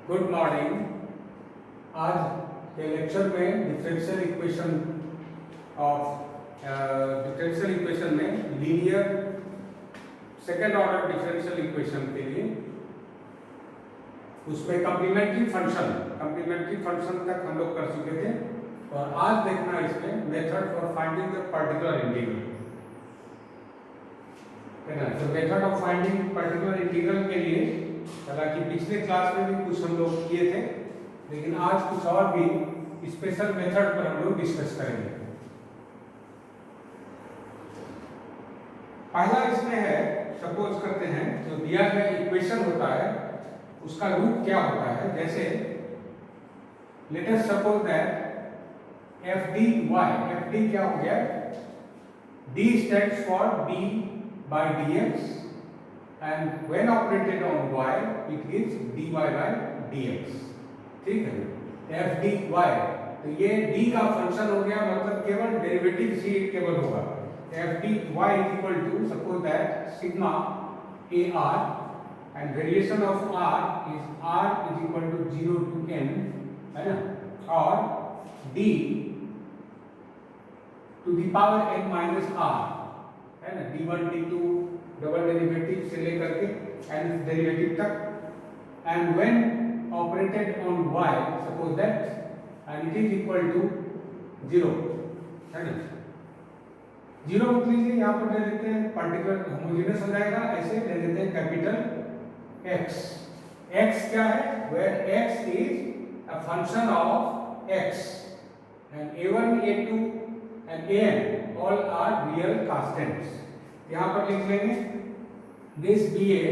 Good morning. आज के lecture में डिफरेंशियल इक्वेशन में linear second order differential equation के लिए उसमें कम्प्लीमेंट्री फंक्शन तक हम लोग कर चुके थे और आज देखना इसमें method for finding the particular integral है ना। तो method of finding particular integral के लिए हालांकि पिछले क्लास में भी कुछ हम लोग किए थे, लेकिन आज कुछ और भी स्पेशल मेथड पर हम लोग डिस्कस करेंगे। पहला इसमें है, सपोज करते हैं जो दिया गया इक्वेशन होता है उसका रूट क्या होता है। जैसे let us suppose that F D क्या हो गया, D stands for D by dx and when operated on y it gives dy by dx। ठीक है, f dy तो ये d का फंक्शन हो गया, मतलब केवल डेरिवेटिव ही केवल होगा। f dy is equal to suppose that sigma ar and variation of r is equal to 0 to n है ना, और d to the power n minus r है ना, d1 d2 डबल डेरिवेटिव से लेकर के nth डेरिवेटिव तक, and when operated on y suppose that and it is equal to 0 है ना। 0 लिख लीजिए, यहाँ पर ले लेते हैं पर्टिकुलर होमोजेनियस हो जाएगा, ऐसे ले लेते हैं कैपिटल x। x क्या है, where x is a function of x and a1 a2 and an all are real constants. यहाँ पर लिख लेंगे this be a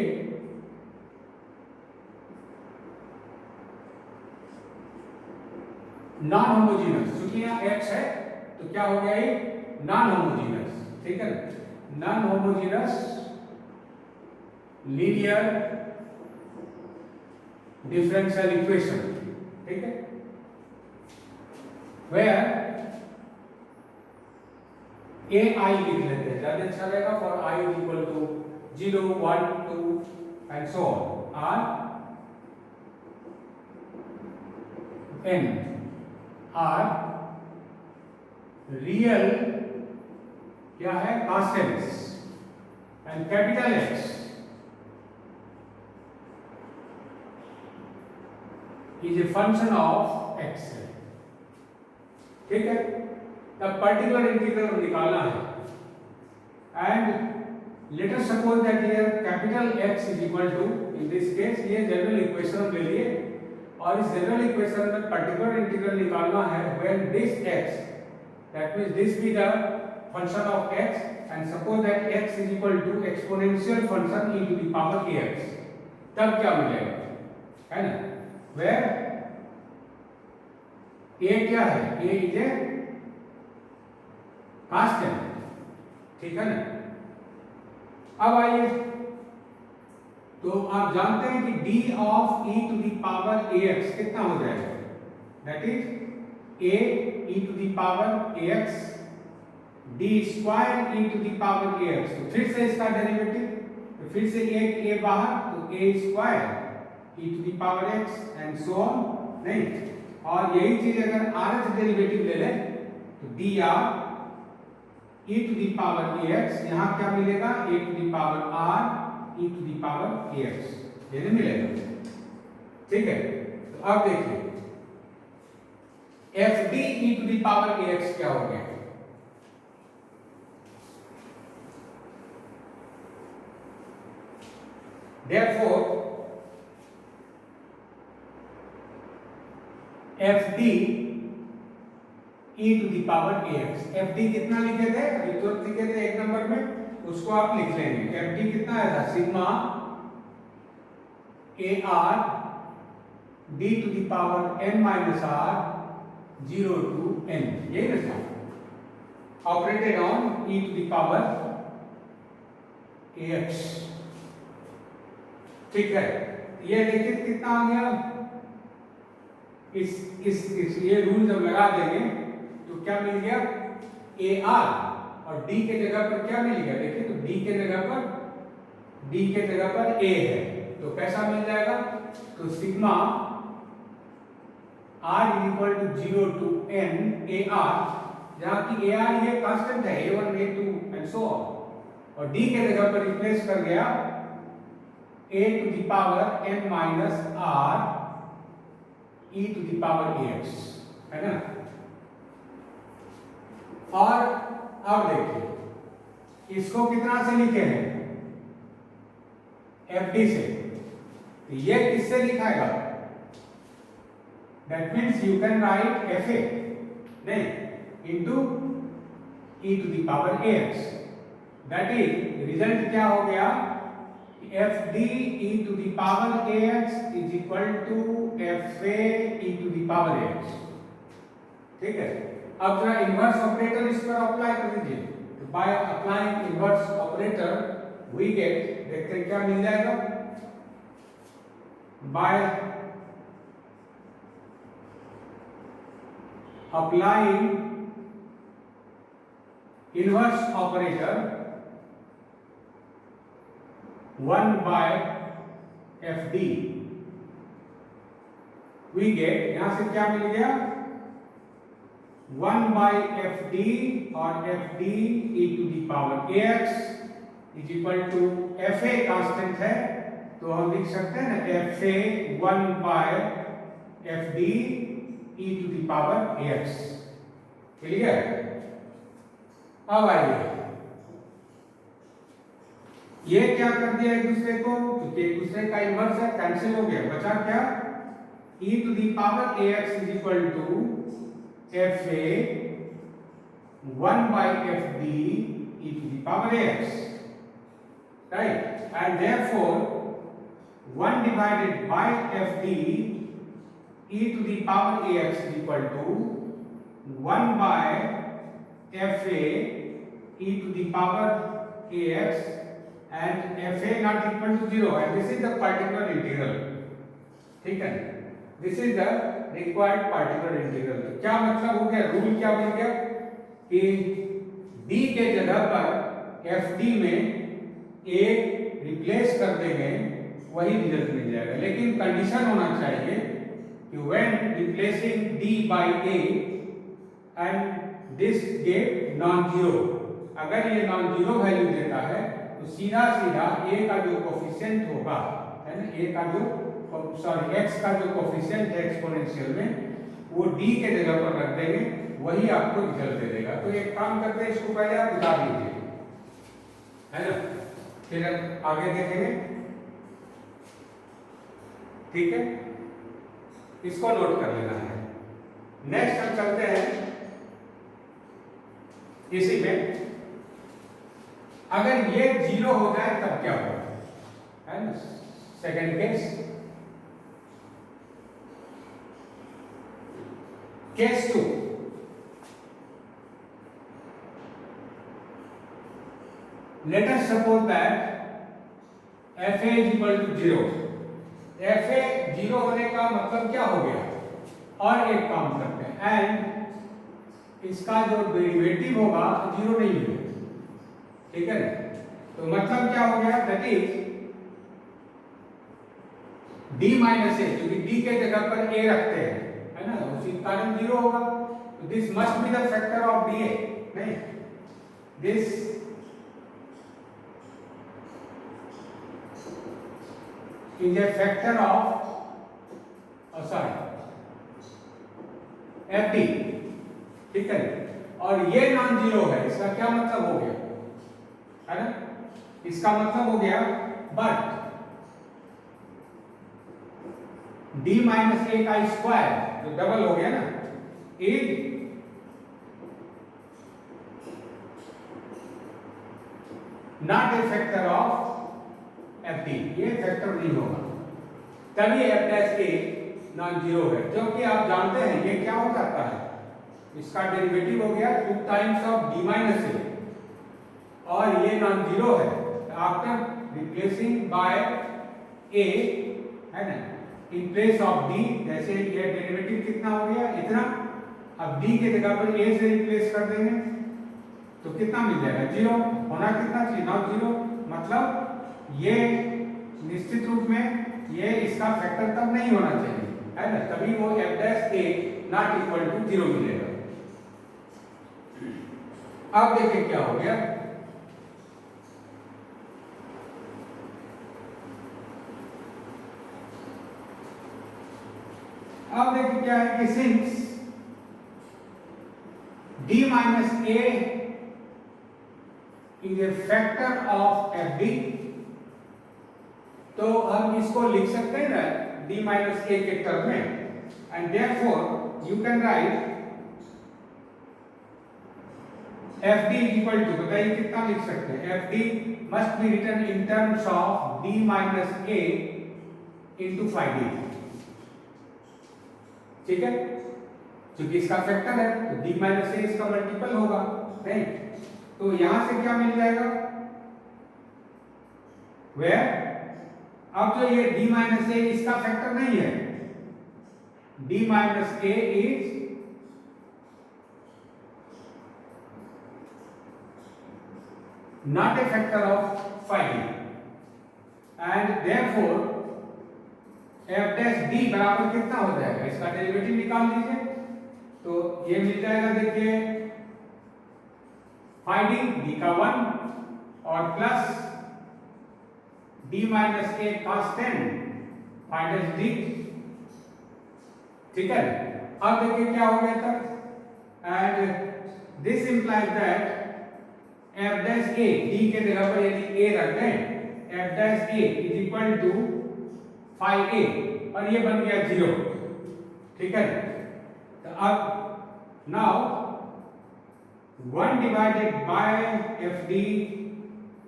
non homogeneous, क्योंकि यहाँ x है तो क्या हो गया ये नॉन होमोजेनियस। ठीक है, non homogeneous linear differential equation. ठीक है, वेयर ए आई लिख लेते हैं, ज्यादा अच्छा रहेगा। For I is equal to 0 1 2 and so on are n are real क्या है constants and capital x is a function of x. ठीक है, तब पर्टिकुलर इंटीग्रल निकालना है and let us suppose that here capital X is equal to, in this case ये general equation ले लिए और इस जनरल इक्वेशन में पर्टिकुलर इंटीग्रल निकालना है when this x that means this be the function of x and suppose that x is equal to exponential function e to the power ax, तब क्या मिलेगा है ना, वेयर a क्या है, a इज ए कांस्टेंट। ठीक है ना। अब आइए, तो आप जानते हैं कि d of e to the power ax कितना हो जाएगा, that is a e to the power ax d square e to the power ax। तो फिर से इसका डेरिवेटिव, तो फिर से एक a बाहर, तो a square e to the power x and so on नहीं। और यही चीज अगर rth डेरिवेटिव ले लें तो dr e to the power ax, यहाँ क्या मिलेगा a to the power r e to the power ax, ये नहीं मिलेगा। ठीक है, तो अब देखिए f d e to the power ax क्या हो गया, therefore f d e to the power ax। f d कितना लिखे थे, अभी तुरंत लिखे थे एक नंबर में, उसको आप लिख लेंगे। f d कितना आया था, sigma ar d to the power n minus r 0 to n, यही ना था, operated on e to the power ax। ठीक है, ये देखिए कितना आ गया, इस ये रूल जब लगा देंगे तो क्या मिल गया, ए आर और डी के जगह पर क्या मिल गया, देखिए तो डी के जगह पर ए है, तो कैसा मिल जाएगा, तो sigma r is equal to 0 to n ar, जहाँ की ar ये कांस्टेंट है a1 a2 and so on, और d के जगह पर रिप्लेस कर गया a to the power n minus r e to the power ax, है ना। और अब देखिए इसको कितना से लिखे हैं, fd से, तो ये किससे लिखाएगा, that means you can write fa नहीं into e to the power ax, that is result क्या हो गया, fd e to the power ax is equal to fa e to the power ax, ठीक है। अब जरा इनवर्स ऑपरेटर इस पर अप्लाई कर दीजिए, तो by applying inverse operator we get, देखते हैं क्या मिल जाएगा, by applying inverse operator 1 by fd we get, यहां से क्या मिल गया, 1 by fd, और fd e to the power ax is equal to fa constant है तो हम लिख सकते हैं ना fa 1 by fd e to the power ax, clear. अब आइए ये क्या कर दिया एक दूसरे को, क्योंकि एक दूसरे का इनवर्स है, कैंसिल हो गया, बचा क्या, e to the power ax is equal to fa 1 by fd e to the power ax, right, and therefore 1 divided by fd e to the power ax is equal to 1 by fa e to the power ax, and fa not equal to 0, and this is the particular integral, ठीक है, this is the required particular integral. क्या मतलब हो गया, rule क्या बन गया कि d के जगह पर fd में a रिप्लेस कर देंगे, वही रिजल्ट मिल जाएगा, लेकिन कंडीशन होना चाहिए कि when replacing d by a and this gate non zero, अगर ये नॉन जीरो वैल्यू देता है तो सीधा सीधा a का जो कोफिशिएंट होगा, है ना, a का जो सॉरी x का जो कोफिशिएंट है एक्सपोनेंशियल में, वो d के जगह पर रख देंगे, वही आपको रिजल्ट दे देगा। तो एक काम करते हैं, इसको पहले आप बता दीजिए, है ना, फिर आगे देखेंगे, ठीक है, इसको नोट कर लेना है। नेक्स्ट हम चलते हैं इसी में, अगर ये जीरो हो जाए तब क्या होगा, है ना, second case, case 2, let us suppose that fa is equal to 0, fa 0 होने का मतलब क्या हो गया, और एक काम करते हैं, एंड इसका जो डेरिवेटिव होगा 0 नहीं है, ठीक है ना, तो मतलब क्या हो गया, that is d minus a, क्योंकि d के जगह पर a रखते हैं, है ना, उसी कारण 0 होगा, तो this must be the factor of dA, नहीं, this is a factor of fd, ठीक है, और ये नॉन जीरो है, इसका क्या मतलब हो गया, है ना, इसका मतलब हो गया बट d माइनस a का स्क्वायर जो डबल हो गया ना, is not a factor of fd, ये फैक्टर नहीं होगा, तभी f dash a non zero है, जो कि आप जानते हैं ये क्या हो जाता है, इसका डेरिवेटिव हो गया 2 times of d minus a, और ये नॉन जीरो है आफ्टर रिप्लेसिंग बाय a, है ना, इन प्लेस ऑफ d, जैसे ये डेरिवेटिव कितना हो गया, इतना, अब d के जगह पर a से रिप्लेस कर देंगे तो कितना मिल जाएगा, 0, होना कितना चाहिए, नॉन जीरो, मतलब ये निश्चित रूप में ये इसका फैक्टर तब नहीं होना चाहिए, है ना, तभी वो f dash a not equal to 0 मिलेगा। अब देखिए क्या हो गया, अब देखिए क्या है कि since d minus a is a factor of F D, तो हम इसको लिख सकते हैं ना d माइनस a के टर्म में, and therefore you can write F D is equal to, बताइए कितना लिख सकते हैं, F D must be written in terms of d minus a into phi D, ठीक है, क्योंकि इसका फैक्टर है तो d माइनस a इसका मल्टीपल होगा, नहीं, तो यहां से क्या मिल जाएगा, वेयर अब जो ये d माइनस a इसका फैक्टर नहीं है, d minus a is not a factor of phi d, and therefore f dash d बराबर कितना हो जाएगा, इसका डेरिवेटिव निकाल लीजिए, तो ये मिल जाएगा, देखिए phi d का 1 और plus d minus a cos 10 phi dash d, ठीक है। अब देखिए क्या हो गया तक, and this implies that f dash a d के जगह पर यदि a रख दें, f dash a is equal to phi a, और ये बन गया 0, ठीक है। तो अब now 1 divided by F D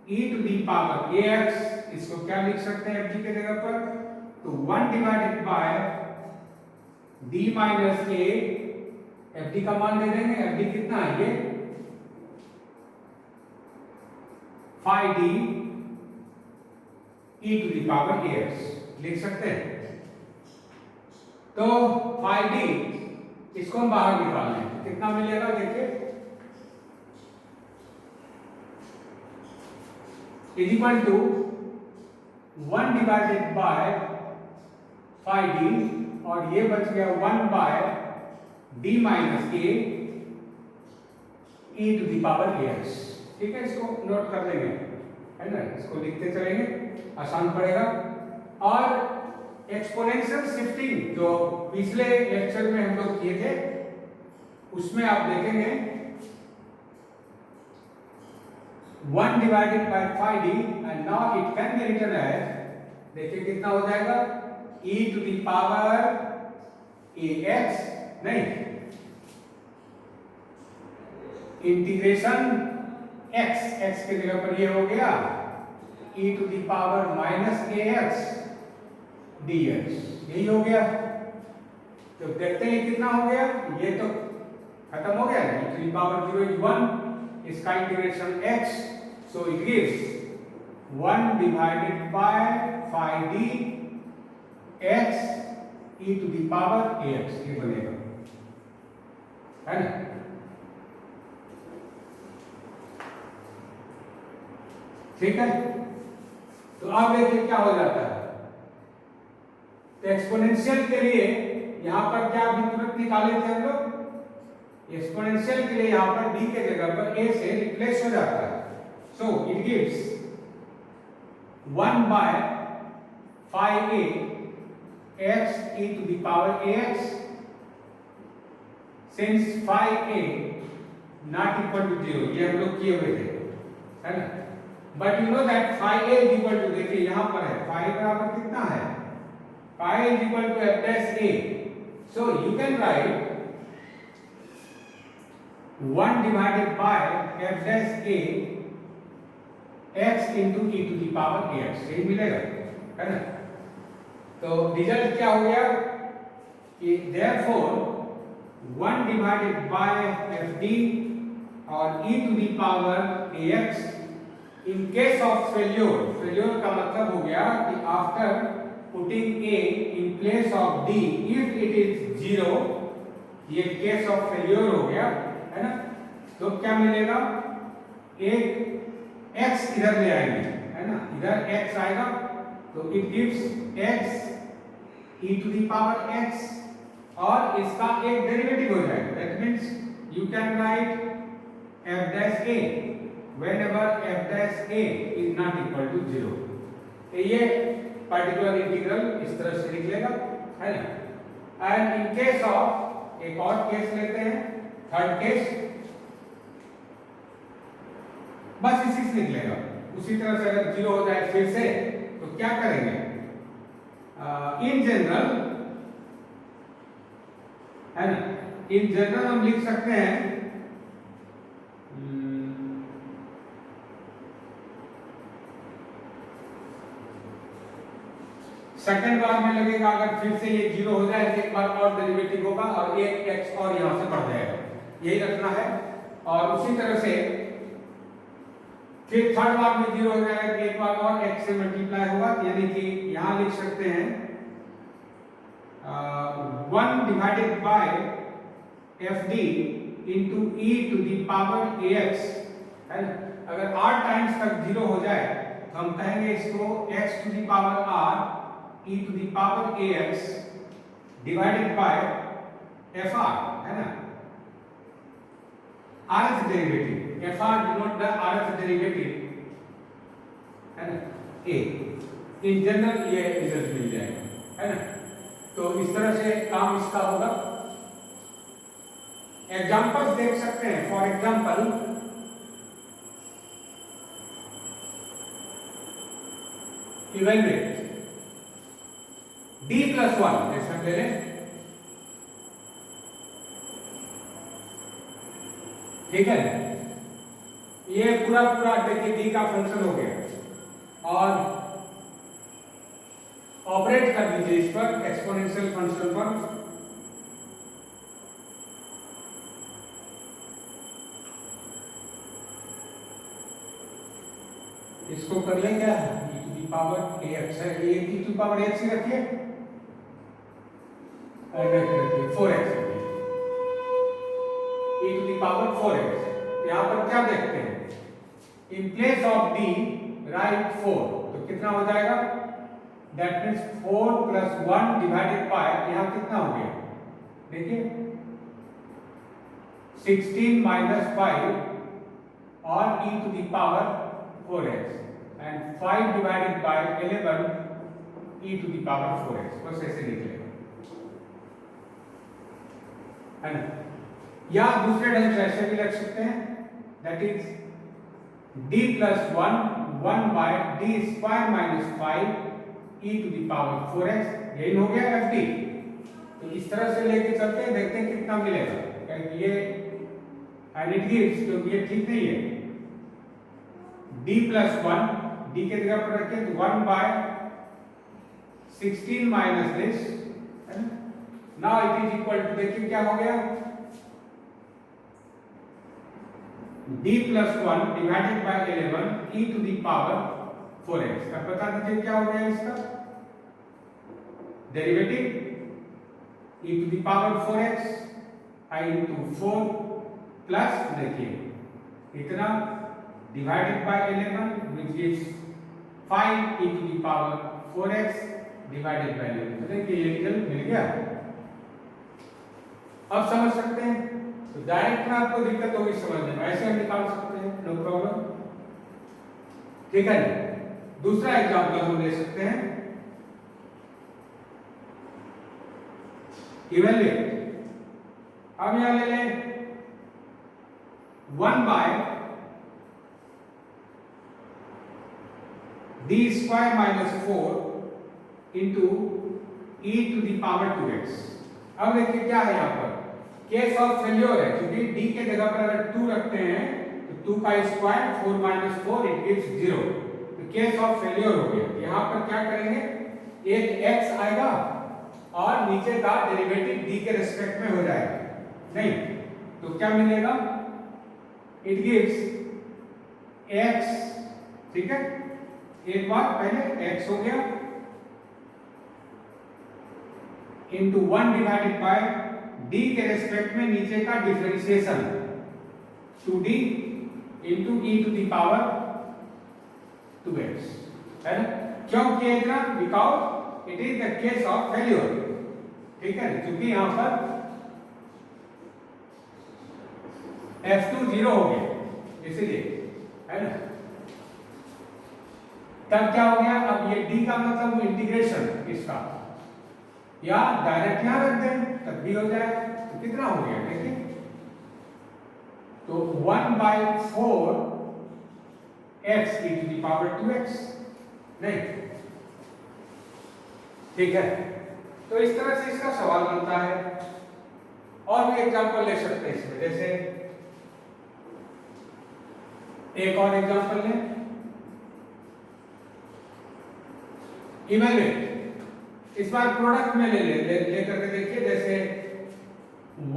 E to the power ax, इसको क्या लिख सकते हैं f d के जगह पर, तो 1 divided by d minus a, F D का मान दे देंगे, एफ डी कितना है ये phi d e to the power ax लिख सकते हैं, तो phi d इसको हम बाहर निकाल लें, कितना मिलेगा, देखिए is equal to 1 divided by phi d, और ये बच गया 1 by d minus a e to the power ax, ठीक है, इसको नोट कर लेंगे, है ना, इसको लिखते चलेंगे, आसान पड़ेगा। और एक्सपोनेंशियल शिफ्टिंग जो पिछले लेक्चर में हम लोग किए थे, उसमें आप देखेंगे 1 divided by phi d, and now it can be written as, देखिए कितना हो जाएगा, e to the power ax, नहीं, इंटीग्रेशन x के जगह पर ये हो गया e to the power minus ax dx, यही हो गया। तो देखते हैं कितना हो गया, ये तो खत्म हो गया, e to the power 0 is 1, इसका integration x, so it gives 1 divided by phi d x e to the power ax, ये बनेगा, है ना। ठीक है, तो अब देखिए क्या हो जाता है, तो एक्सपोनेंशियल के लिए यहां पर क्या व्युत्पत्ति निकाले थे हम लोग, एक्सपोनेंशियल के लिए यहां पर d के जगह पर a से रिप्लेस हो जाता है, so it gives 1 by phi a x e to the power ax, since phi a not equal to 0, ये हम लोग किए हुए थे, है ना, but you know that phi a is equal to, देखिए यहां पर है phi बराबर कितना है, phi is equal to f dash a, so you can write 1 divided by f dash a x into e to the power ax, यही मिलेगा, है ना। तो रिजल्ट क्या हो गया कि therefore 1 divided by f d और e to the power ax, in case of failure का मतलब हो गया कि after putting a in place of d if it is 0, ये case of failure हो गया, है ना, तो क्या मिलेगा, एक x इधर ले आएंगे, है ना, इधर x आएगा, तो it gives x e to the power x और इसका एक डेरिवेटिव हो जाएगा। That means you can right f dash a whenever f dash a is not equal to 0। तो ये पर्टिकुलर इंटीग्रल इस तरह से निकलेगा, है ना। एंड इन केस ऑफ, एक और केस लेते हैं, थर्ड केस, बस इसी से निकलेगा। उसी तरह से अगर 0 हो जाए फिर से तो क्या करेंगे? इन जनरल, है ना, इन जनरल हम लिख सकते हैं सेकंड बार में लगेगा अगर फिर से ये 0 हो जाए तो एक बार और डेरिवेटिव होगा और एक x और यहां से बढ़ जाएगा, यही रखना है। और उसी तरह से फिर थर्ड बार में 0 हो जाएगा तो एक बार और x से मल्टीप्लाई होगा, यानी कि यहां लिख सकते हैं 1 divided bye fd into e to the power ax, है ना। अगर r टाइम्स तक 0 हो जाए तो हम कहेंगे इसको x to the power r e to the power ax divided by fr, है ना। rth derivative, fr denote the rth derivative, है ना, a। इन जनरल ये रिजल्ट मिल जाएगा, है ना। तो इस तरह से काम इसका होगा। एग्जांपल्स देख सकते हैं। फॉर एग्जांपल, इवेल्युएट d + 1 जैसा ले लें, ठीक है। ये पूरा देखिए d का फंक्शन हो गया और ऑपरेट कर दीजिए इस पर, एक्सपोनेंशियल फंक्शन पर। इसको कर लें क्या, e to the power ax है, ये e to the power x ही रखिए, रखिए 4x रखिए, e to the power 4x। यहाँ पर क्या देखते हैं, in place of d right 4, तो कितना हो जाएगा? दैट मीन्स 4 + 1 डिवाइडेड बाय, यहाँ कितना हो गया देखिए 16 - 5 और e to the power 4x and 5 divided by 11 e to the power 4x, बस ऐसे निकलेगा, है ना। या दूसरे ढंग से ऐसे भी रख सकते हैं, that is d + 1 by d square minus 5 e to the power 4x, यही हो गया fd। तो इस तरह से लेके चलते हैं, देखते हैं कितना मिलेगा। ये एंड इट गिव्स, क्योंकि ये ठीक नहीं है, d + 1, d के जगह पर रखें तो 1 by 16 minus this, है ना। Now it is equal to, देखिए क्या हो गया, d + 1 divided by 11 e to the power 4x। अब बता दीजिए क्या हो गया इसका derivative, e to the power 4x I into 4 plus, देखिए इतना divided by 11 which is 5 e to the power 4x divided by 11। तो देखिए ये रिजल्ट मिल गया। अब समझ सकते हैं, तो डायरेक्ट में आपको दिक्कत होगी समझने में, ऐसे हम निकाल सकते हैं, नो प्रॉब्लम, ठीक है। दूसरा एग्जांपल हम ले सकते हैं, इवेल्युएट। अब यहां ले लें 1 by d square minus 4 into e to the power 2x। अब देखिए क्या है यहाँ पर, केस ऑफ फेल्योर है, क्योंकि d के जगह पर अगर 2 रखते हैं तो 2 का स्क्वायर 4 - 4 इट गिव्स 0। तो केस ऑफ फेल्योर हो गया। यहाँ पर क्या करेंगे, एक x आएगा और नीचे का डेरिवेटिव d के रिस्पेक्ट में हो जाएगा, नहीं तो क्या मिलेगा, इट गिव्स x, ठीक है। एक बार पहले x हो गया इंटू 1 डिवाइडेड बाय d के रेस्पेक्ट में नीचे का differentiation 2d into e to the power 2x, है ना। क्यों किया इतना, because it is the case of failure, ठीक है, क्योंकि यहां पर F2 0 हो गया इसलिए, है ना। तब क्या हो गया, अब ये D का मतलब इंटीग्रेशन इसका, या डायरेक्ट यहां रख दें तब भी हो जाएगा। तो कितना हो गया देखिए, तो 1/4 x e to the power 2x, नहीं, ठीक है। तो इस तरह से इसका सवाल बनता है। और भी एग्जांपल ले सकते हैं इसमें, जैसे एक और एग्जांपल लें, इवेल्युएट, इस बार प्रोडक्ट में ले करके देखिए, जैसे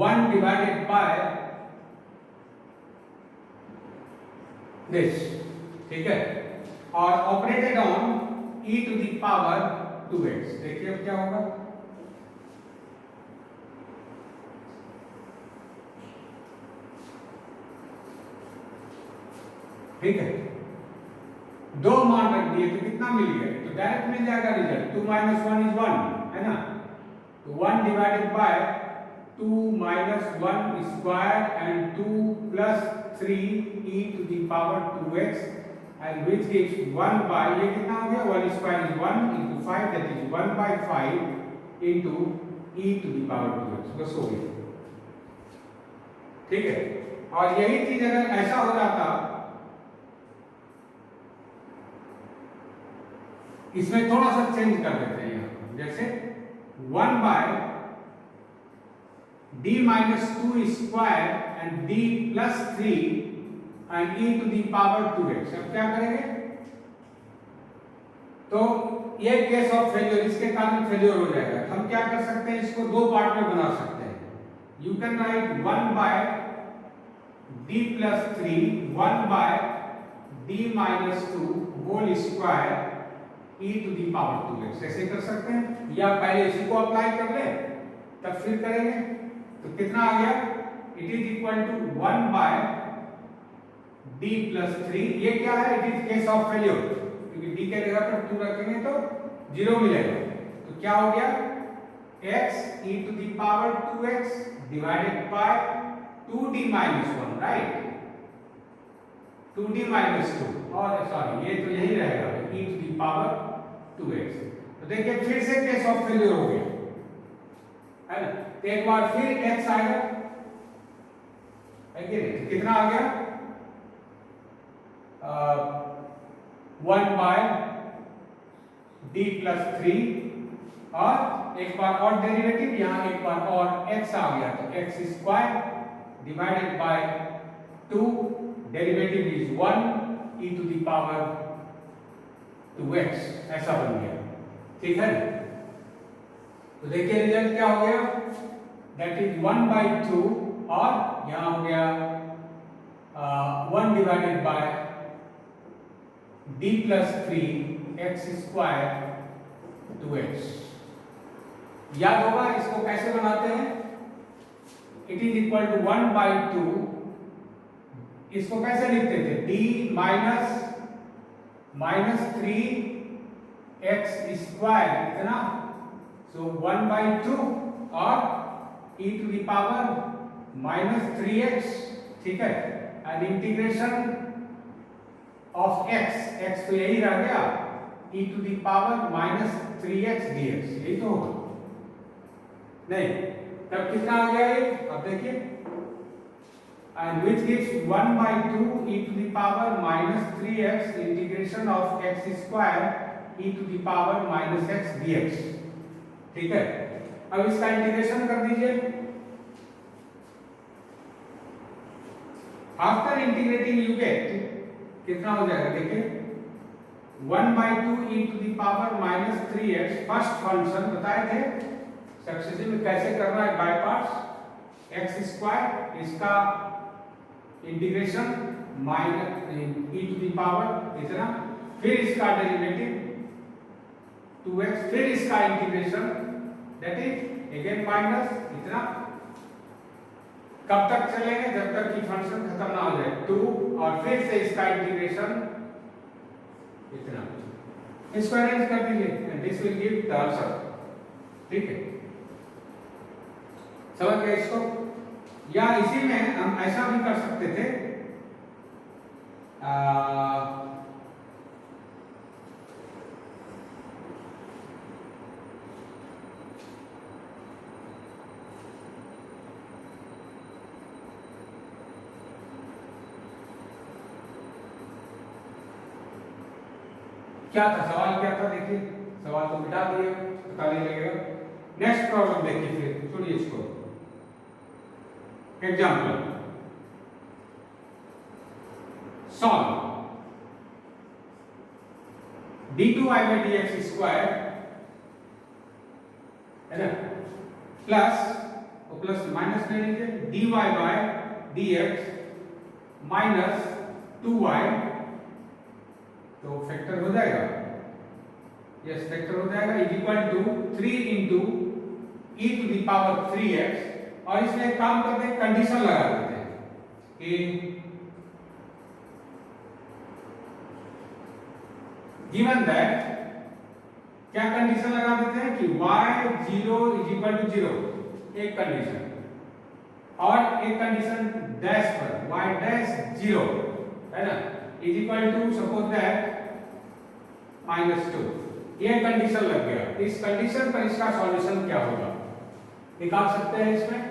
1 डिवाइडेड बाय दिस, ठीक है, और operated on e to the power 2x, देखिए अब क्या होगा, ठीक है। दो मान रख दिए तो कितना मिल गया, तो डायरेक्ट मिल जाएगा रिजल्ट, 2 - 1 is 1, है ना। तो 1 divided bye 2 - 1 square and 2 + 3 e to the power 2x and which gives 1 by, ये कितना हो गया, 1 square is 1 into 5, that is 1/5 into e to the power 2x, बस हो गया, ठीक है। और यही चीज अगर ऐसा हो जाता, इसमें थोड़ा सा चेंज कर देते हैं यहाँ, जैसे 1 by d - 2 square and d + 3 and e to the power 2x, अब क्या करेंगे, तो ये केस ऑफ फेलियर, इसके कारण फेलियर हो जाएगा। हम क्या कर सकते हैं, इसको दो पार्ट में बना सकते हैं। You can write 1 by d + 3 1 by d - 2 whole square e to the power 2x, ऐसे कर सकते हैं, या पहले इसी को अप्लाई कर ले तब फिर करेंगे। तो कितना आ गया, it is equal to 1 by d + 3, ये क्या है, it is case of failure, क्योंकि d के जगह पर 2 रखेंगे तो 0 मिलेगा। तो क्या हो गया, x e to the power 2x divided by 2d - 1, right, 2d - 2, और सॉरी ये तो यही रहेगा, e to the power 2x। तो देखिए फिर से केस ऑफ फेलियर हो गया, है ना। तो एक बार फिर x आएगा, है कि नहीं, तो कितना आ गया, 1 by d + 3, और एक बार और डेरिवेटिव, यहाँ एक बार और x आ गया, तो x square divided by 2, derivative is 1 e to the power 2x, ऐसा बन गया, ठीक है। तो देखिए रिजल्ट क्या हो गया, दैट इज 1/2, और यहां हो गया 1 divided by d + 3 x square 2x। याद होगा इसको कैसे बनाते हैं, इट इज इक्वल टू 1/2, इसको कैसे लिखते थे, d - 3x स्क्वायर, इतना, सो 1/2 और e to the power -3x, ठीक है, एंड इंटीग्रेशन ऑफ x तो यही रह गया, e to the power -3x dx, यही तो होगा, नहीं, तब कितना आ गया ये, अब देखिए, and which gives 1/2 e to the power -3x integration of x square e to the power -x dx, ठीक है। अब इसका इंटीग्रेशन कर दीजिए, आफ्टर इंटीग्रेटिंग यू गेट कितना हो जाएगा, देखिए 1/2 e to the power -3x, first function बताए थे सक्सेसिव में कैसे करना है, बाय पार्ट्स, x स्क्वायर, इसका integration e to the power इतना, फिर इसका डेरिवेटिव 2x, फिर इसका integration, that is again minus इतना। कब तक चलेंगे, जब तक कि फंक्शन खत्म ना हो जाए 2, और फिर से इसका इंटीग्रेशन इतना, इसको अरेंज कर दीजिए and this will give the answer. ठीक है, समझ गए इसको? या इसी में हम ऐसा भी कर सकते थे, क्या था सवाल, क्या था देखिए, सवाल तो मिटा दिए, पता नहीं लगेगा। नेक्स्ट प्रॉब्लम देखिए, फिर छोड़िए इसको। एग्जाम्पल सॉल्व d2y/dx स्क्वायर है ना, प्लस माइनस ले लीजिए dy/dx माइनस 2y, तो फैक्टर हो जाएगा, यस फैक्टर हो जाएगा, is equal to 3 into e to the power 3x। और इसमें एक काम करते हैं, कंडीशन लगा देते हैं कि गिवन दैट, क्या कंडीशन लगा देते हैं कि y 0 इज इक्वल टू 0, एक कंडीशन, और एक कंडीशन डैश पर y डैश 0 है ना, is equal to suppose that -2, ये कंडीशन लग गया। इस कंडीशन पर इसका सॉल्यूशन क्या होगा निकाल सकते हैं। इसमें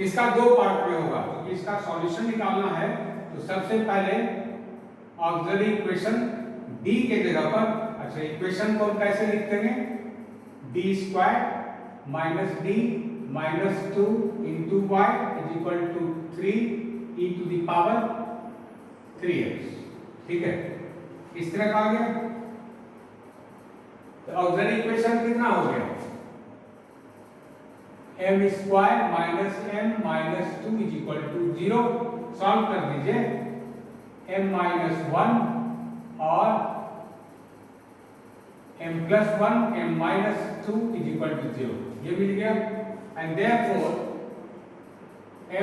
इसका दो पार्ट में होगा, क्योंकि इसका सॉल्यूशन निकालना है तो सबसे पहले ऑक्सिलरी इक्वेशन d के जगह पर, अच्छा इक्वेशन को कैसे लिख देंगे, d square minus d minus 2 into y is equal to 3 e to the power 3x। ठीक है, इस तरह का आ गया। तो ऑक्सिलरी इक्वेशन कितना हो गया, m square minus m minus 2 is equal to 0। Solve कर दीजिए, m माइनस 1 और m plus 1 m minus 2 is equal to 0, ये मिल गया। And therefore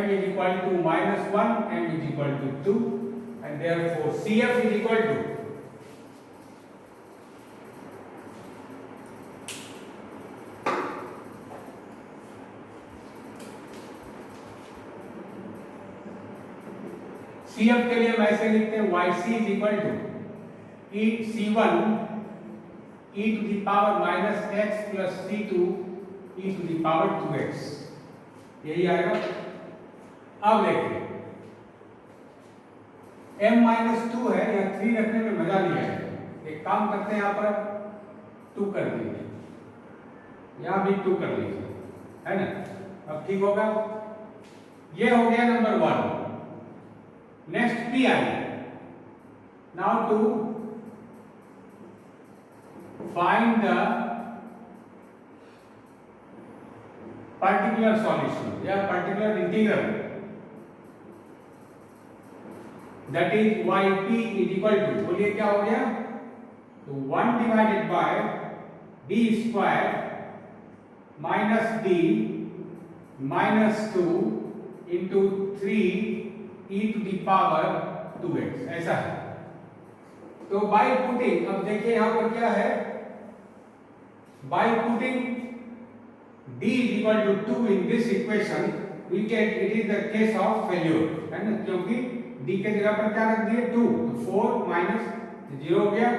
m is equal to minus 1 m is equal to 2 and therefore CF is equal to CF के लिए हम ऐसे लिखते हैं YC is equal to C1 e to the power minus x plus C2 e to the power 2x, यही आएगा। अब देखिए m माइनस 2 है, या 3 रखने में मजा नहीं आएगा, एक काम करते हैं यहाँ पर 2 कर दीजिए, यहाँ भी 2 कर लीजिए, है ना, अब ठीक होगा। ये हो गया number 1। Next pi. Now to find the particular solution, या particular integral, that is yp is equal to, बोलिए क्या हो गया, तो 1 divided by d square minus d minus 2 into 3 e to the power 2x, ऐसा है। तो बाय पुटिंग, अब देखिए यहां पर क्या है, by putting d is equal to 2 in this equation we get, it is the case of failure, है ना, क्योंकि d के जगह पर क्या रख दिए 2, तो 4 माइनस 0 हो गया।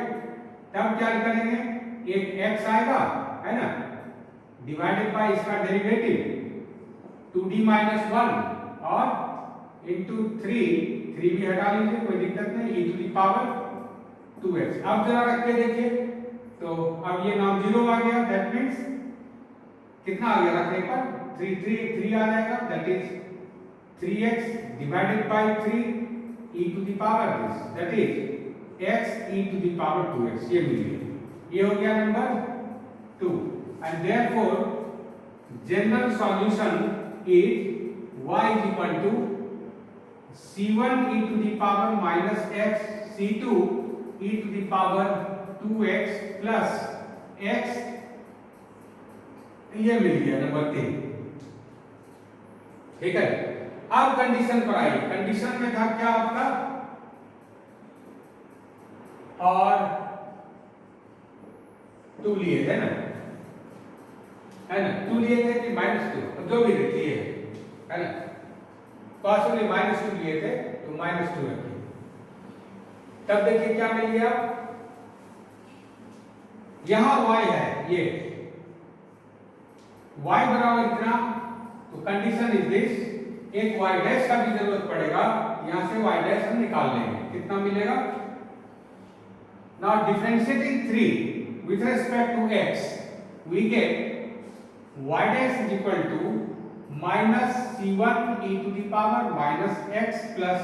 तब क्या करेंगे, एक x आएगा, है ना, डिवाइडेड बाय इसका डेरिवेटिव 2d माइनस 1 और इंटू 3 भी हटा लीजिए, कोई दिक्कत नहीं, e to the power 2x। अब जरा रख के देखिए, तो अब ये नॉन जीरो आ गया, दैट मींस कितना आ गया रखने पर 3 आ जाएगा, that is 3x divided by 3 e to the power this, that is x e to the power 2x, ये मिल गया। ये हो गया number 2 and therefore general solution is y is equal to C1 e to the power minus x, C2 e to the power 2x plus x, ये मिल गया number 3। ठीक है, अब कंडीशन पर आइए। कंडीशन में था क्या आपका, और 2 लिए थे ना, है ना, 2 लिए थे कि -2, जो भी लिए है ना, पॉसिबली -2 लिए थे तो -2 रखिए। तब देखिए क्या मिल गया, यहां y है, ये y बराबर इतना, तो कंडीशन इज दिस, एक y डैश का भी जरूरत पड़ेगा, यहां से y डैश हम निकाल लेंगे, कितना मिलेगा। Now differentiating 3 with respect to x, we get y dash is equal to minus c1 e to the power minus x plus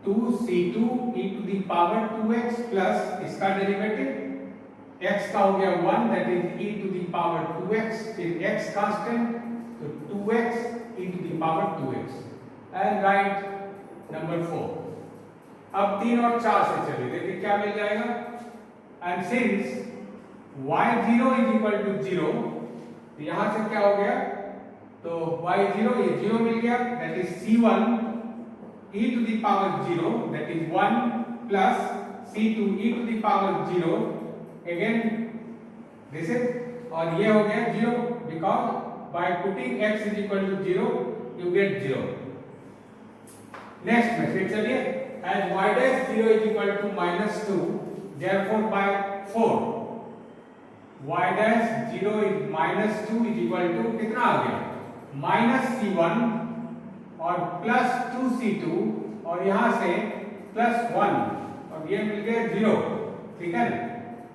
2c2 e to the power 2x plus इसका derivative x का हो गया 1, that is e to the power 2x, फिर x constant, तो 2x e to the power 2x, and right number 4। अब 3 और 4 से चलिए, देखिए क्या मिल जाएगा, and since y0 is equal to 0, तो यहां से क्या हो गया, तो y0 ये 0 मिल गया, that is c1 e to the power 0, that is 1 plus c2 e to the power 0, again this is, और ये हो गया 0 because by putting x is equal to 0 you get 0। Next में फिर चलिए, as y dash 0 is equal to -2, therefore by 4 y dash 0 is -2 is equal to कितना आ गया, -c1 और प्लस 2c2 और यहां से +1 और ये मिल गया 0, ठीक है ना,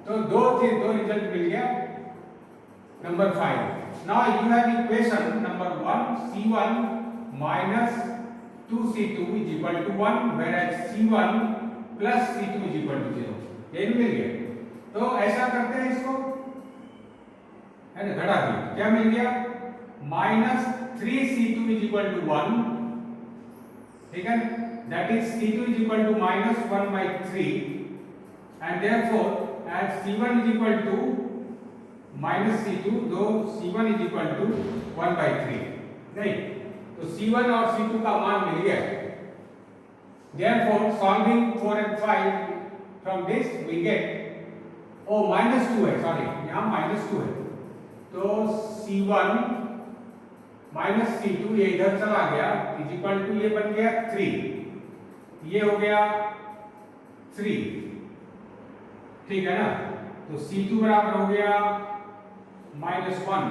तो दो रिजल्ट मिल गया। Number 5, now you have equation number 1, c1 minus 2c2 is equal to 1, whereas c1 plus c2 is equal to 0, ये मिल गया। तो ऐसा करते हैं इसको, है ना, घटा दिया, क्या मिल गया, -3c2 is equal to 1, ठीक है, that is c2 is equal to -1/3, and therefore as c1 is equal to -c2, though c1 is equal to 1/3, नहीं, तो c1 और c2 का मान मिल गया। Therefore solving 4 and 5 from this we get, oh -2 है, sorry यहाँ -2 है, तो c1 माइनस c2 ये इधर चला गया, इज इक्वल टू ये बन गया 3, ये हो गया 3, ठीक है ना, तो c2 बराबर हो गया -1,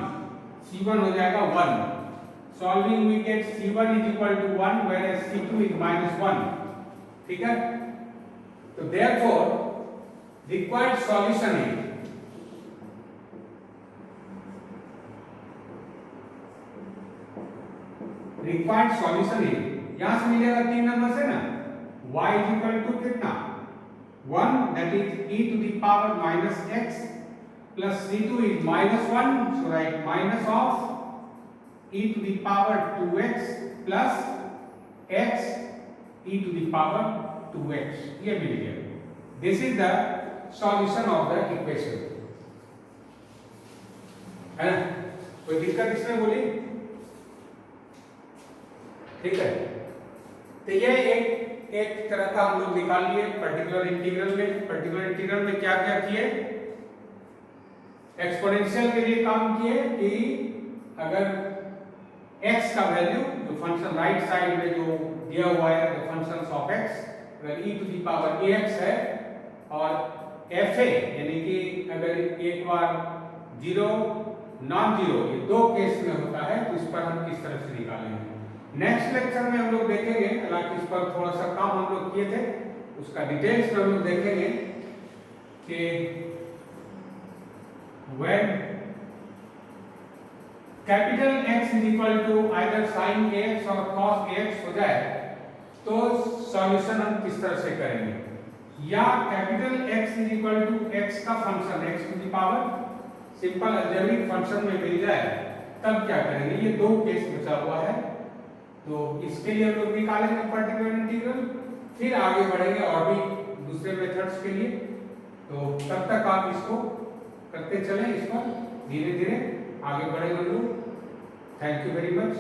c1 हो जाएगा 1, solving we get c1 is equal to 1 whereas c2 is -1, ठीक है, तो therefore required solution is, required solution है, यहां से मिलेगा 3 नंबर से ना, y इज इक्वल टू कितना 1, that is e to the power minus x plus c2 is -1, so write minus of e to the power 2x plus x e to the power 2x, ये मिल गया। This is the solution of the equation, है ना, कोई दिक्कत इसमें बोली, ठीक है, तो ये एक तरह का हम लोग निकाल लिए पर्टिकुलर इंटीग्रल में। पर्टिकुलर इंटीग्रल में क्या क्या किए, एक्सपोनेंशियल के लिए काम किए कि अगर x का वैल्यू, जो फंक्शन राइट साइड में जो दिया हुआ है द फंक्शंस ऑफ x, अगर e to the power ax है और fa यानी कि अगर एक बार 0 नॉन जीरो, ये दो केस में होता है, तो इस पर हम किस तरह से निकालेंगे। नेक्स्ट लेक्चर में हम लोग देखेंगे, हालांकि इस पर थोड़ा सा काम हम लोग किए थे, उसका डिटेल्स में हम लोग देखेंगे कि when capital X is equal to either sine X और cos X हो जाए तो सॉल्यूशन हम किस तरह से करेंगे, या capital X is equal to x का function x to the power simple algebraic function में मिल जाए तब क्या करेंगे। ये दो केस बचा हुआ है, तो इसके लिए हम लोग निकालेंगे पर्टिकुलर इंटीग्रल, फिर आगे बढ़ेंगे और भी दूसरे मेथड्स के लिए। तो तब तक आप इसको करते चलें, इस पर धीरे धीरे आगे बढ़ेंगे लोग। Thank you very much.